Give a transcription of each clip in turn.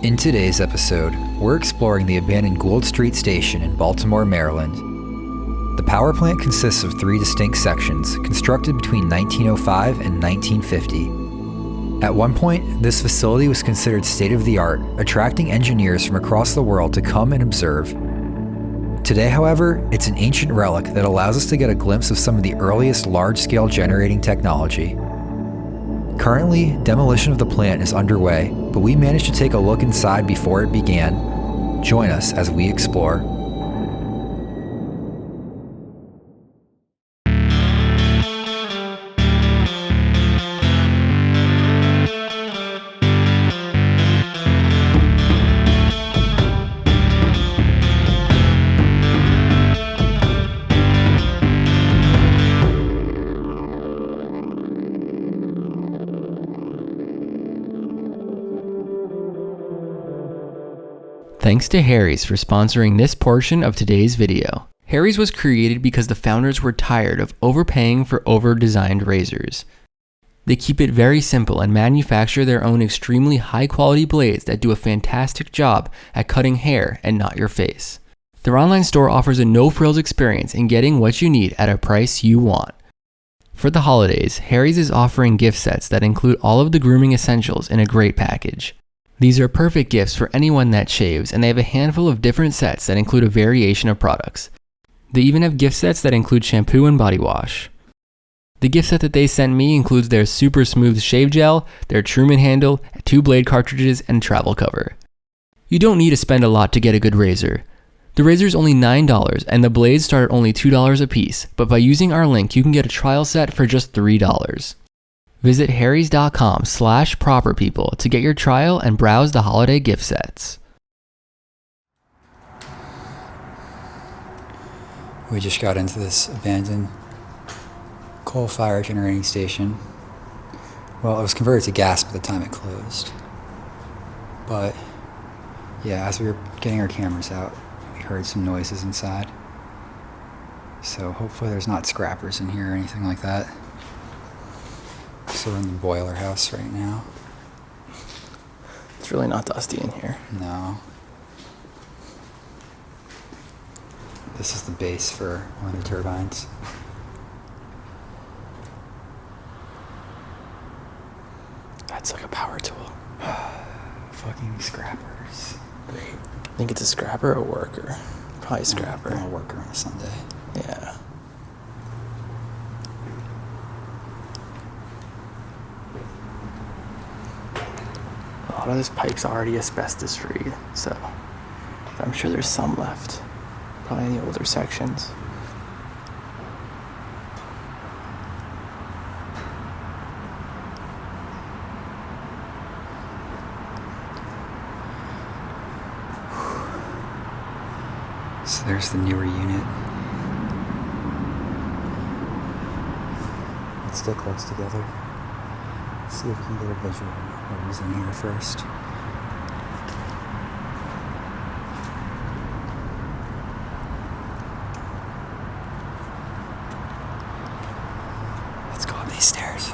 In today's episode, we're exploring the abandoned Gould Street Station in Baltimore, Maryland. The power plant consists of 3 distinct sections, constructed between 1905 and 1950. At one point, this facility was considered state-of-the-art, attracting engineers from across the world to come and observe. Today, however, it's an ancient relic that allows us to get a glimpse of some of the earliest large-scale generating technology. Currently, demolition of the plant is underway, but we managed to take a look inside before it began. Join us as we explore. Thanks to Harry's for sponsoring this portion of today's video. Harry's was created because the founders were tired of overpaying for over-designed razors. They keep it very simple and manufacture their own extremely high-quality blades that do a fantastic job at cutting hair and not your face. Their online store offers a no-frills experience in getting what you need at a price you want. For the holidays, Harry's is offering gift sets that include all of the grooming essentials in a great package. These are perfect gifts for anyone that shaves, and they have a handful of different sets that include a variation of products. They even have gift sets that include shampoo and body wash. The gift set that they sent me includes their super smooth shave gel, their Truman handle, 2 blade cartridges, and travel cover. You don't need to spend a lot to get a good razor. The razor is only $9 and the blades start at only $2 a piece, but by using our link you can get a trial set for just $3. Visit harrys.com/properpeople to get your trial and browse the holiday gift sets. We just got into this abandoned coal fire generating station. Well, it was converted to gas by the time it closed. But yeah, as we were getting our cameras out, we heard some noises inside. So hopefully there's not scrappers in here or anything like that. So we're in the boiler house right now. It's really not dusty in here. No. This is the base for one of the turbines. That's like a power tool. Fucking scrappers. Great. I think it's a scrapper or a worker. Probably a scrapper. I'm a worker on a Sunday. Yeah. A lot of this pipe's already asbestos free, so I'm sure there's some left. Probably in the older sections. So there's the newer unit. It's still close together. Let's see if we can get a visual of who's in here first. Let's go up these stairs.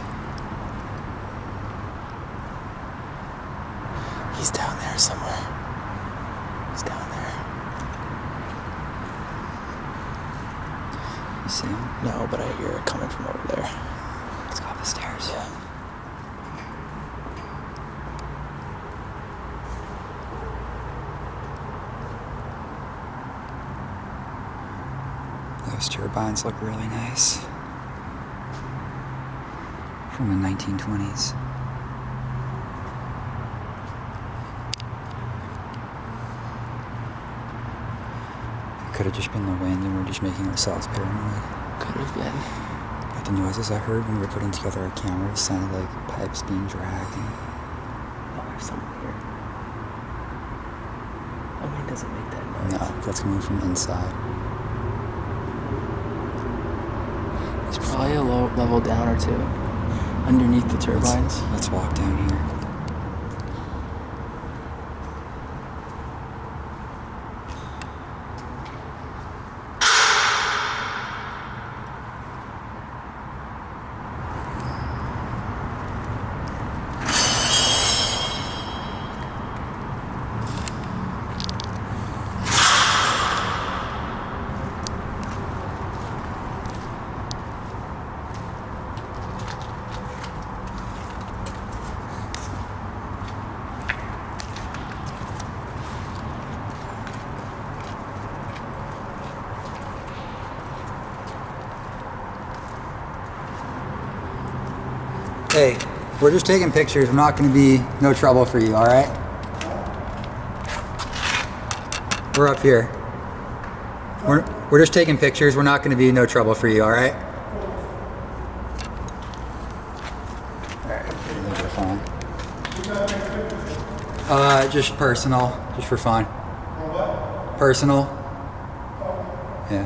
He's down there somewhere. He's down there. You see him? No, but I hear it coming from over there. Let's go up the stairs. Yeah. Those turbines look really nice. From the 1920s. It could have just been the wind and we're just making ourselves paranoid. Could have been. But the noises I heard when we were putting together our cameras sounded like pipes being dragged. Oh, there's someone here. The wind doesn't make that noise. No, that's coming from inside. There's probably a low level down or two underneath the turbines. Let's walk down here. Hey, we're just taking pictures. We're not going to be no trouble for you, all right? We're up here. We're just taking pictures. We're not going to be no trouble for you, all right? All right, leave your phone. Just personal, just for fun. Personal. Yeah.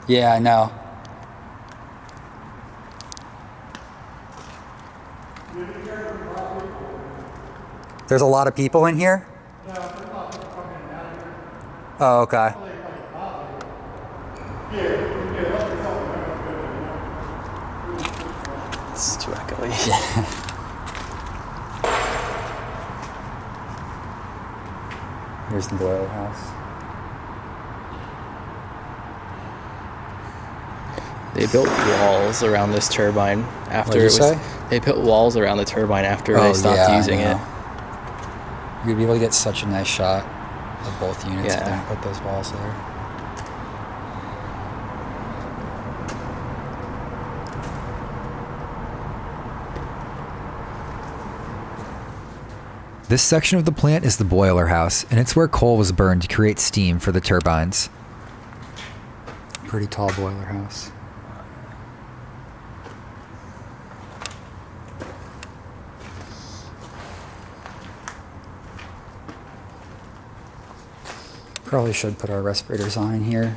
Yeah, I know. There's a lot of people in here? Oh, okay. It's too echoey. Here's the boiler house. They built walls around this turbine after What'd you say? They built walls around the turbine after they stopped using it. You'd be able to get such a nice shot of both units if they Yeah. didn't put those walls there. This section of the plant is the boiler house, and it's where coal was burned to create steam for the turbines. Pretty tall boiler house. Probably should put our respirators on in here.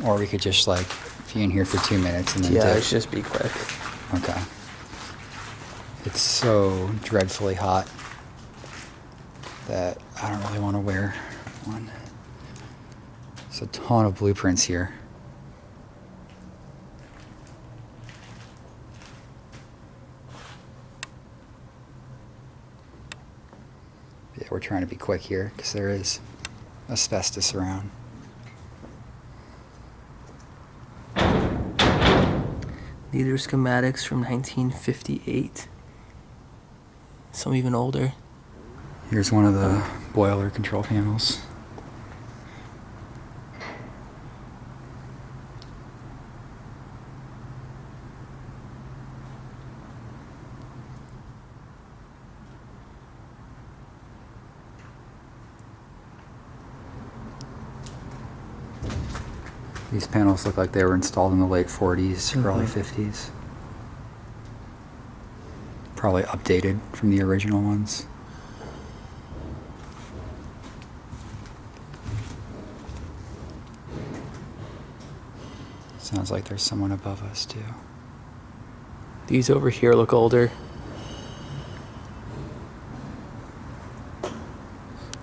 Or we could just like be in here for 2 minutes and then Yeah, dip. it should just be quick. Okay. It's so dreadfully hot that I don't really want to wear one. There's a ton of blueprints here. Yeah, we're trying to be quick here because there is asbestos around. These are schematics from 1958. Some even older. Here's one of the boiler control panels. These panels look like they were installed in the late 40s, early 50s. Probably updated from the original ones. Sounds like there's someone above us too. These over here look older.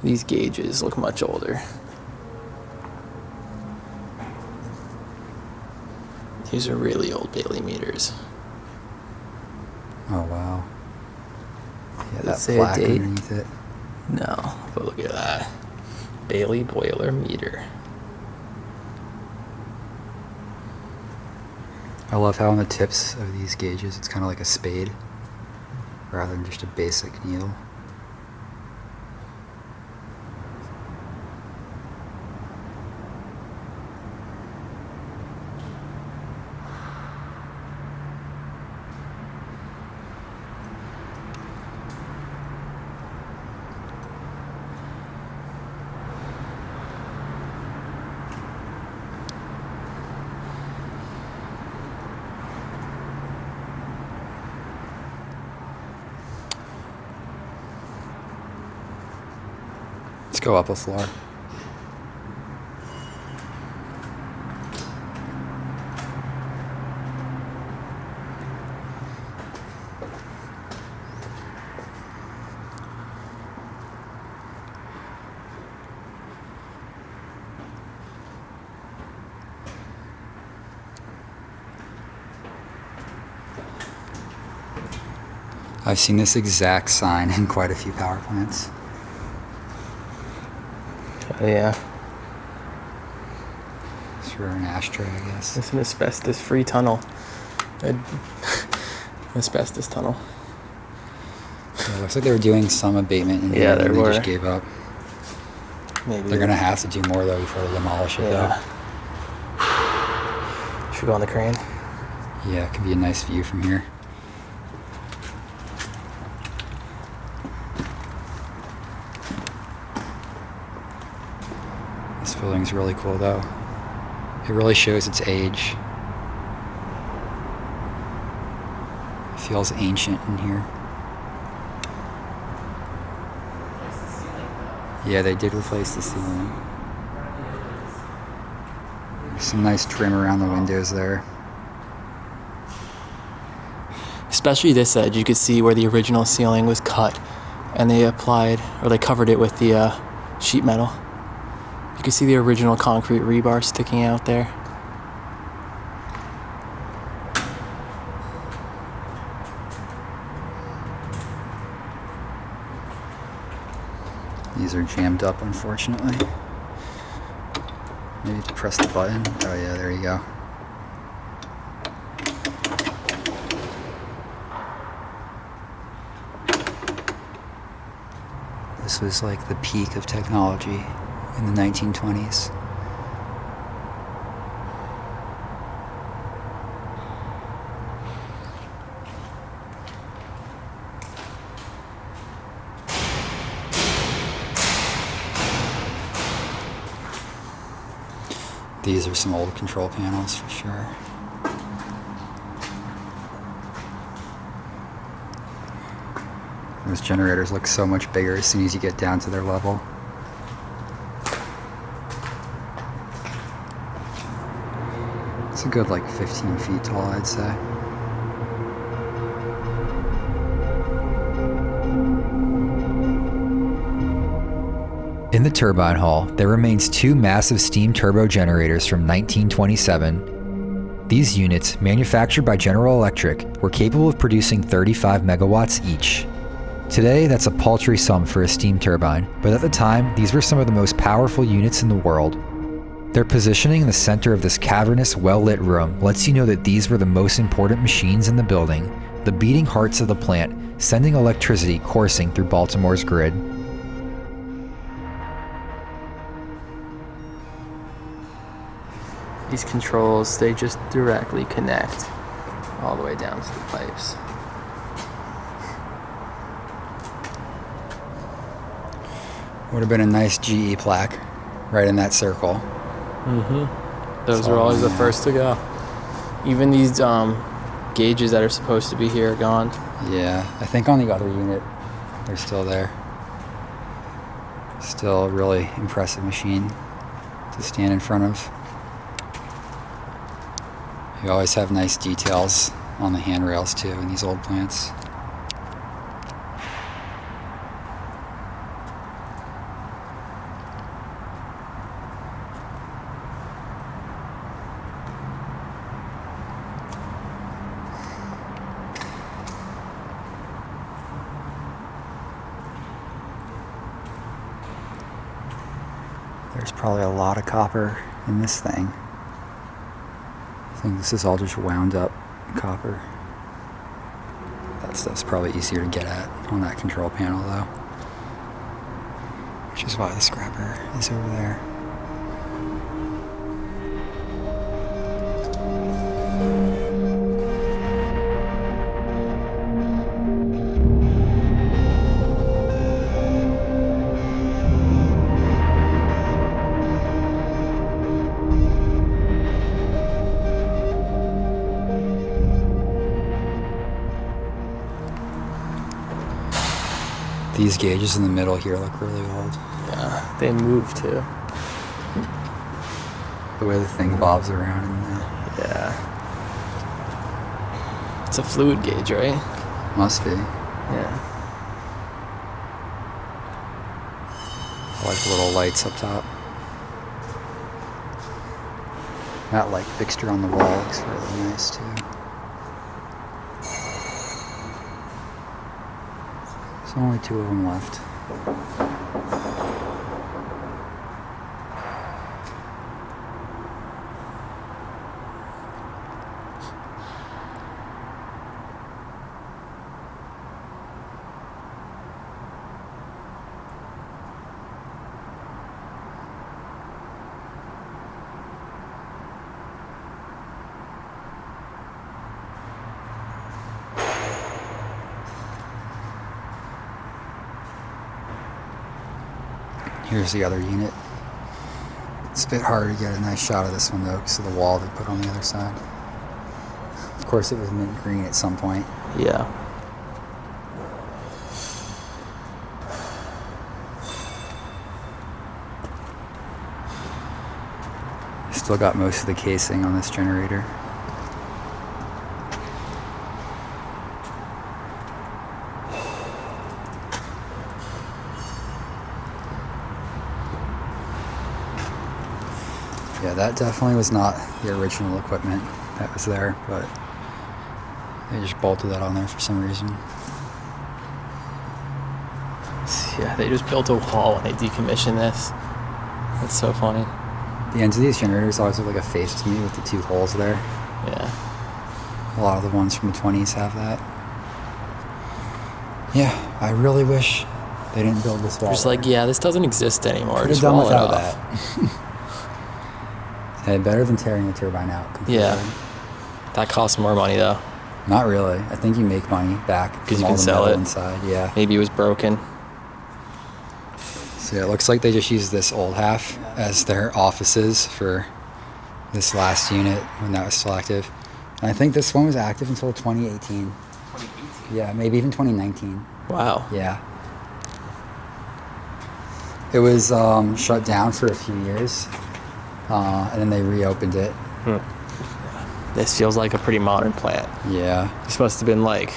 These gauges look much older. These are really old Bailey meters. Oh wow. Yeah, that Does it say a plaque date? underneath it. No, but look at that. Bailey boiler meter. I love how on the tips of these gauges it's kind of like a spade rather than just a basic needle. Let's go up a floor. I've seen this exact sign in quite a few power plants. Oh yeah. It's for an ashtray, I guess. It's an asbestos-free tunnel. Asbestos tunnel. Yeah, it looks like they were doing some abatement in Yeah, here, there and they were. just gave up. Maybe They're gonna have to do more though before they demolish it. Yeah. Though. Should Should we go on the crane? Yeah, it could be a nice view from here. This building's really cool though. It really shows its age. It feels ancient in here. Yeah, they did replace the ceiling. There's some nice trim around the windows there. Especially this edge, you could see where the original ceiling was cut and they covered it with the sheet metal. You can see the original concrete rebar sticking out there. These are jammed up, unfortunately. Maybe to press the button. Oh yeah, there you go. This was like the peak of technology in the 1920s. These are some old control panels for sure. Those generators look so much bigger as soon as you get down to their level. It's a good like 15 feet tall, I'd say. In the turbine hall, there remains two massive steam turbo generators from 1927. These units, manufactured by General Electric, were capable of producing 35 megawatts each. Today, that's a paltry sum for a steam turbine, but at the time, these were some of the most powerful units in the world. Their positioning in the center of this cavernous, well-lit room lets you know that these were the most important machines in the building, the beating hearts of the plant, sending electricity coursing through Baltimore's grid. These controls, they just directly connect all the way down to the pipes. Would have been a nice GE plaque right in that circle. Mm-hmm. Those are always the first to go. Even these gauges that are supposed to be here are gone. Yeah, I think on the other unit, they're still there. Still a really impressive machine to stand in front of. You always have nice details on the handrails too in these old plants. There's probably a lot of copper in this thing. I think this is all just wound up copper. That stuff's probably easier to get at on that control panel though. Which is why the scrapper is over there. These gauges in the middle here look really old. Yeah, they move too. The way the thing bobs around in the... Yeah. It's a fluid gauge, right? Must be. Yeah. I like the little lights up top. That light fixture on the wall looks really nice too. There's only two of them left. Here's the other unit. It's a bit hard to get a nice shot of this one though, because of the wall they put on the other side. Of course, it was mint green at some point. Yeah. Still got most of the casing on this generator. Yeah, that definitely was not the original equipment that was there, but they just bolted that on there for some reason. Yeah, they just built a wall when they decommissioned this. That's so funny. The ends of these generators always look like a face to me with the two holes there. Yeah. A lot of the ones from the 20s have that. Yeah, I really wish they didn't build this wall. Just like, yeah, this doesn't exist anymore. Could have Just done wall it without off. that. Hey, better than tearing the turbine out completely. Yeah. That costs more money though. Not really. I think you make money back Because from you all can the sell metal it. inside. Yeah. Maybe it was broken. So yeah, it looks like they just used this old half as their offices for this last unit when that was still active. And I think this one was active until 2018. 2018? Yeah, maybe even 2019. Wow. Yeah. It was shut down for a few years, and then they reopened it. This feels like a pretty modern plant. Yeah. This must have been like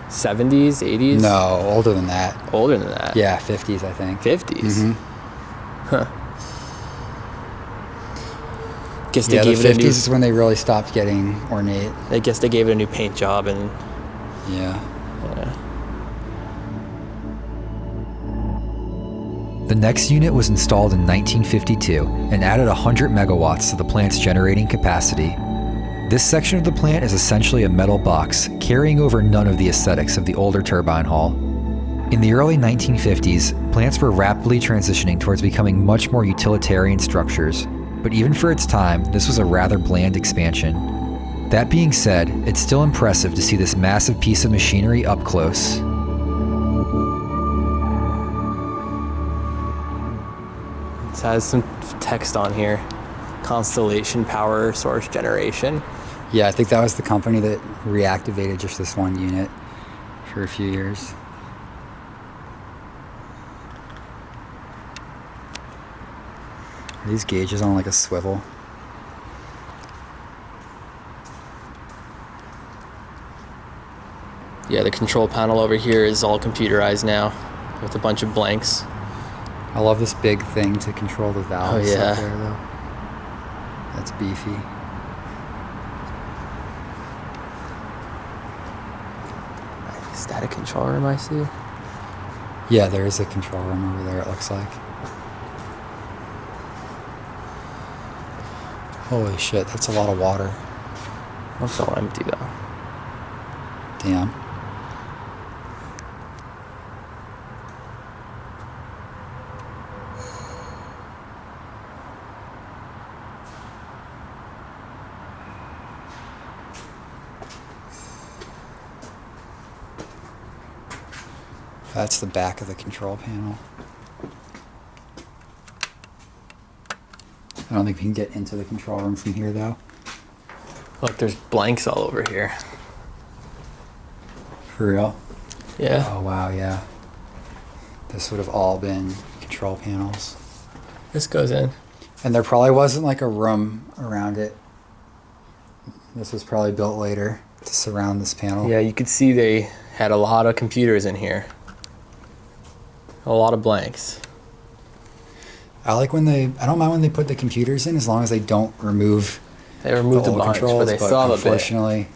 70s, 80s? No, older than that. Older than that? Yeah, 50s, I think. 50s? Huh. Guess they Yeah, the gave it a 50s new... is when they really stopped getting ornate. I guess they gave it a new paint job and... Yeah. Yeah. The next unit was installed in 1952 and added 100 megawatts to the plant's generating capacity. This section of the plant is essentially a metal box, carrying over none of the aesthetics of the older turbine hall. In the early 1950s, plants were rapidly transitioning towards becoming much more utilitarian structures, but even for its time, this was a rather bland expansion. That being said, it's still impressive to see this massive piece of machinery up close. It has some text on here. Constellation Power Source Generation. Yeah, I think that was the company that reactivated just this one unit for a few years. Are these gauges on like a swivel? Yeah, the control panel over here is all computerized now with a bunch of blanks. I love this big thing to control the valves Oh, yeah. up there though. That's beefy. Is that a control room I see? Yeah, there is a control room over there, it looks like. Holy shit, that's a lot of water. That's all empty though. Damn. That's the back of the control panel. I don't think we can get into the control room from here though. Look, there's blanks all over here. For real? Yeah. Oh wow, yeah. This would have all been control panels. This goes in. And there probably wasn't like a room around it. This was probably built later to surround this panel. Yeah, you could see they had a lot of computers in here. A lot of blanks. I don't mind when they put the computers in as long as they don't remove They removed the a old bunch, controls, but they still have a bit. unfortunately,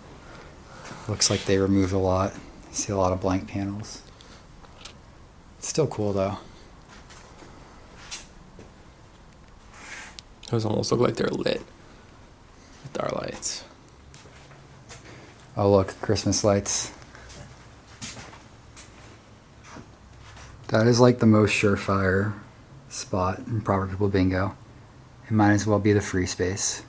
looks like they removed a lot. I see a lot of blank panels. It's still cool though. Those almost look like they're lit with our lights. Oh look, Christmas lights. That is like the most surefire spot in Proper People Bingo. It might as well be the free space.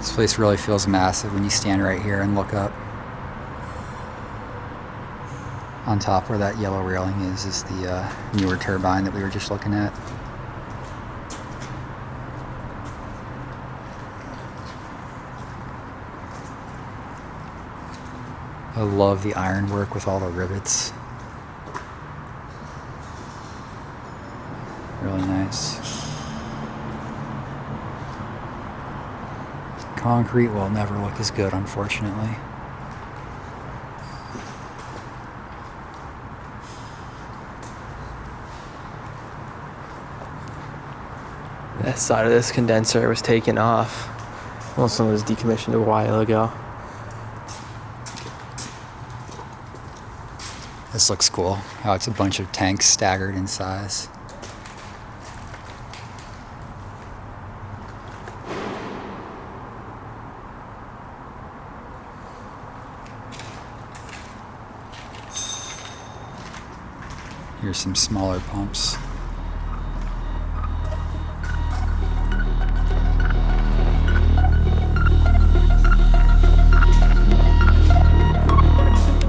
This place really feels massive when you stand right here and look up. On top where that yellow railing is the newer turbine that we were just looking at. I love the ironwork with all the rivets. Really nice. Concrete will never look as good, unfortunately. That side of this condenser was taken off. Well, some was decommissioned a while ago. This looks cool, how it's a bunch of tanks staggered in size. Here's some smaller pumps.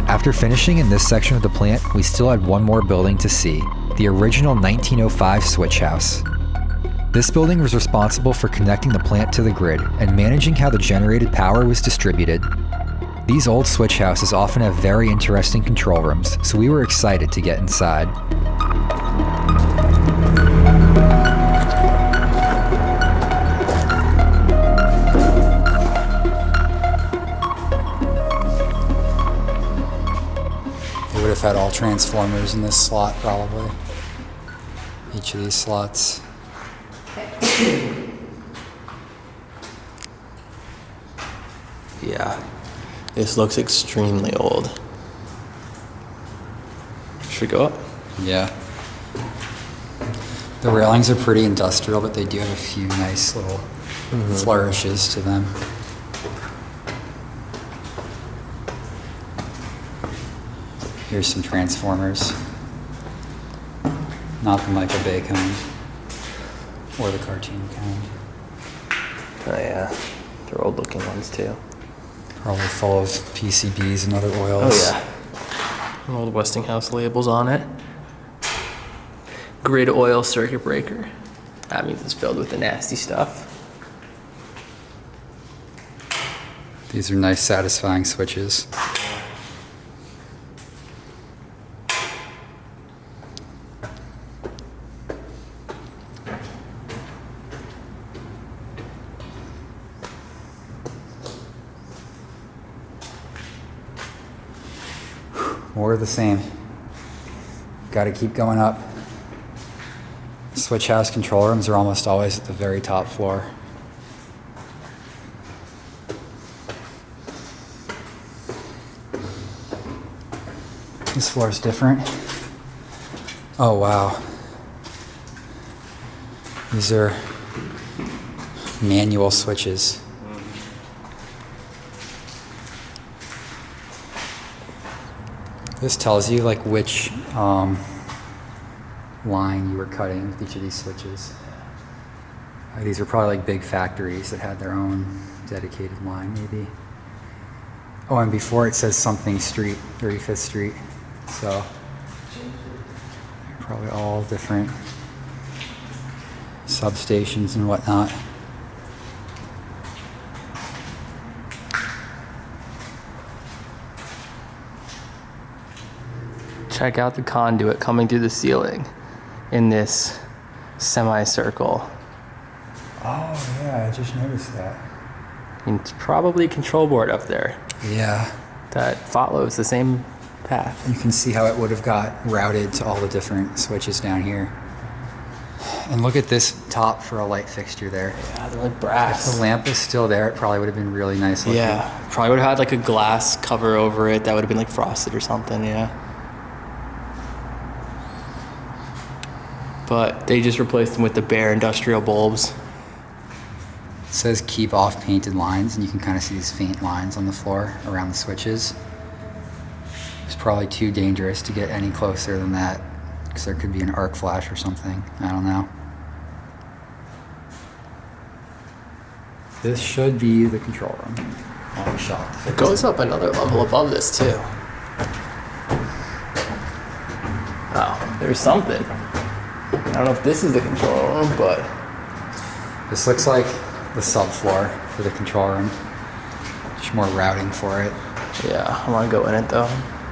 After finishing in this section of the plant, we still had one more building to see, the original 1905 switch house. This building was responsible for connecting the plant to the grid and managing how the generated power was distributed. These old switch houses often have very interesting control rooms, so we were excited to get inside. They would have had all transformers in this slot, probably. Each of these slots. Yeah, this looks extremely old. Should we go up? Yeah. The railings are pretty industrial, but they do have a few nice little flourishes to them. Here's some transformers. Not the Michael Bay kind, or the cartoon kind. Oh yeah, they're old looking ones too. Probably full of PCBs and other oils. Oh yeah. Old Westinghouse labels on it. Grid oil circuit breaker. That means it's filled with the nasty stuff. These are nice, satisfying switches. More of the same. Got to keep going up. Switch house control rooms are almost always at the very top floor. This floor is different. Oh wow. These are manual switches. This tells you like which line you were cutting with each of these switches. These are probably like big factories that had their own dedicated line maybe. Oh, and before it says something street, 35th Street. So they're probably all different substations and whatnot. Check out the conduit coming through the ceiling in this semicircle. Oh yeah, I just noticed that. And it's probably a control board up there Yeah, that follows the same path. you can see how it would have got routed to all the different switches down here. And look at this top for a light fixture there. Yeah, they're like If brass. the lamp was still there, it probably would have been really nice looking. Yeah, probably would have had like a glass cover over it that would have been like frosted or something, yeah. But they just replaced them with the bare industrial bulbs. It says keep off painted lines, and you can kind of see these faint lines on the floor around the switches. It's probably too dangerous to get any closer than that, because there could be an arc flash or something. I don't know. This should be the control room on the shelf. It goes up another level above this too. Oh, there's something. I don't know if this is the control room, but This looks like the subfloor for the control room. Just more routing for it. yeah, I want to go in it though.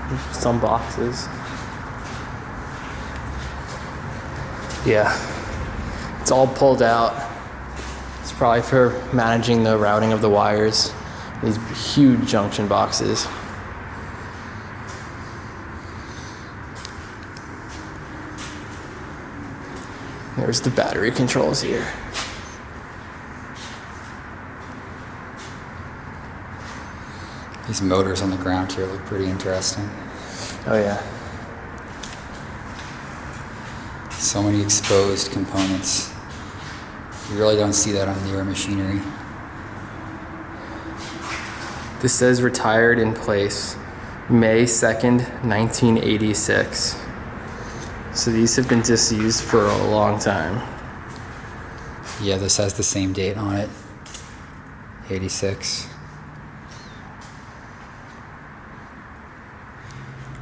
There's some boxes. Yeah, it's all pulled out. It's probably for managing the routing of the wires. These huge junction boxes. There's the battery controls here. These motors on the ground here look pretty interesting. Oh yeah. So many exposed components. You really don't see that on newer machinery. This says retired in place May 2nd, 1986. So these have been disused for a long time. Yeah, this has the same date on it. 86.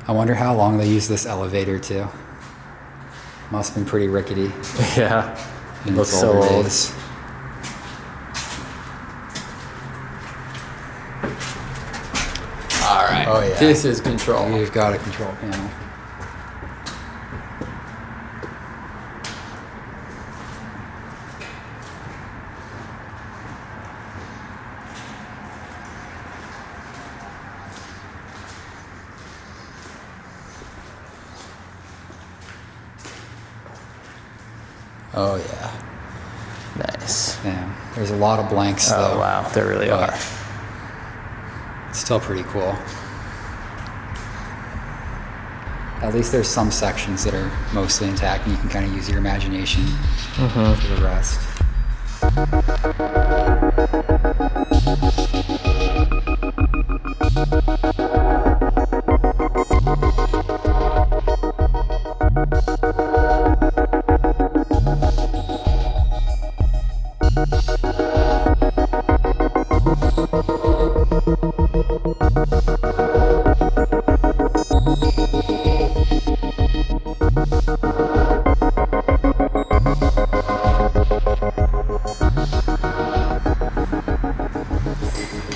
I wonder how long they used this elevator too. Must have been pretty rickety Yeah. in Looks its so older old. days. All right. Oh, yeah. This is control. You've got a control panel. Oh yeah. Nice. Damn. There's a lot of blanks Oh though. wow, there really But are. it's still pretty cool. At least there's some sections that are mostly intact and you can kind of use your imagination for the rest.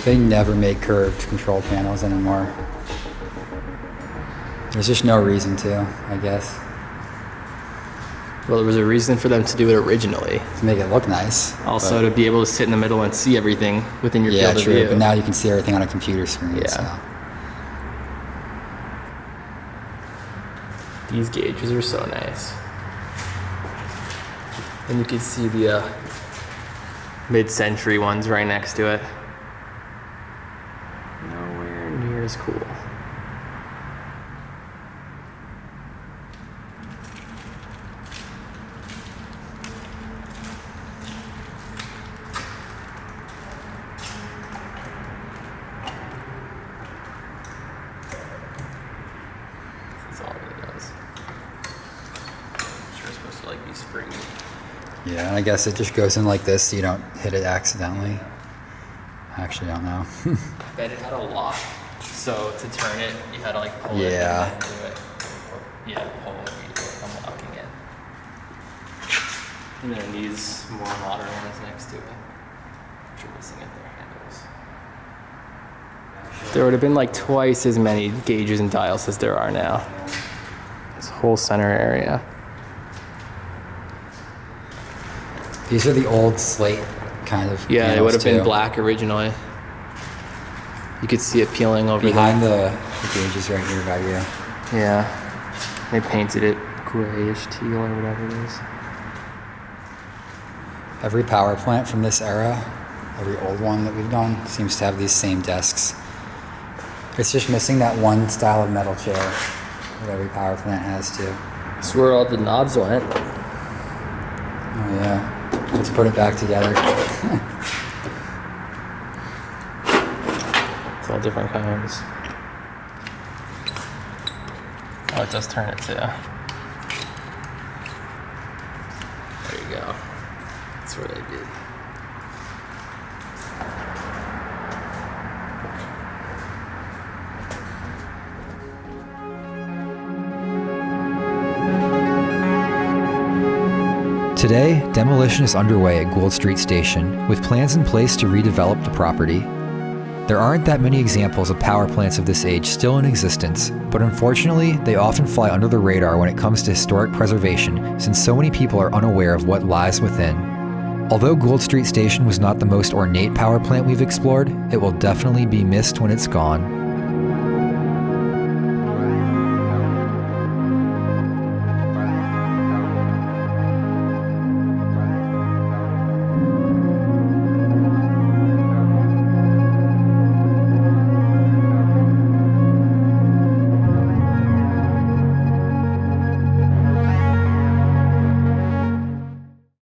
They never make curved control panels anymore. There's just no reason to, I guess. Well, there was a reason for them to do it originally. To make it look nice. Also, to be able to sit in the middle and see everything within your Yeah, field true. of view. But now you can see everything on a computer screen. Yeah. So. These gauges are so nice. And you can see the mid-century ones right next to it. Nowhere near as cool. That's all it does. Sure, it's supposed to like be springy. Yeah, and I guess it just goes in like this so you don't hit it accidentally. I actually don't know. I bet it had a lock, so to turn it, you had to like pull Yeah. it and then do it. Yeah, pull it and unlocking it. And then these more modern ones next to it, which are missing at their handles. There would have been like twice as many gauges and dials as there are now. This whole center area. These are the old slate kind of. Yeah, it would have been too. black originally. You could see it peeling over Behind the gauges right here by you. Yeah, they painted it grayish teal or whatever it is. Every power plant from this era, every old one that we've done, seems to have these same desks. It's just missing that one style of metal chair that every power plant has too. That's where all the knobs went. Oh yeah. Let's put it back together. It's all different kinds. Oh, it does turn it too. There you go. That's where they did. Today, demolition is underway at Gould Street Station, with plans in place to redevelop the property. There aren't that many examples of power plants of this age still in existence, but unfortunately, they often fly under the radar when it comes to historic preservation, since so many people are unaware of what lies within. Although Gould Street Station was not the most ornate power plant we've explored, it will definitely be missed when it's gone.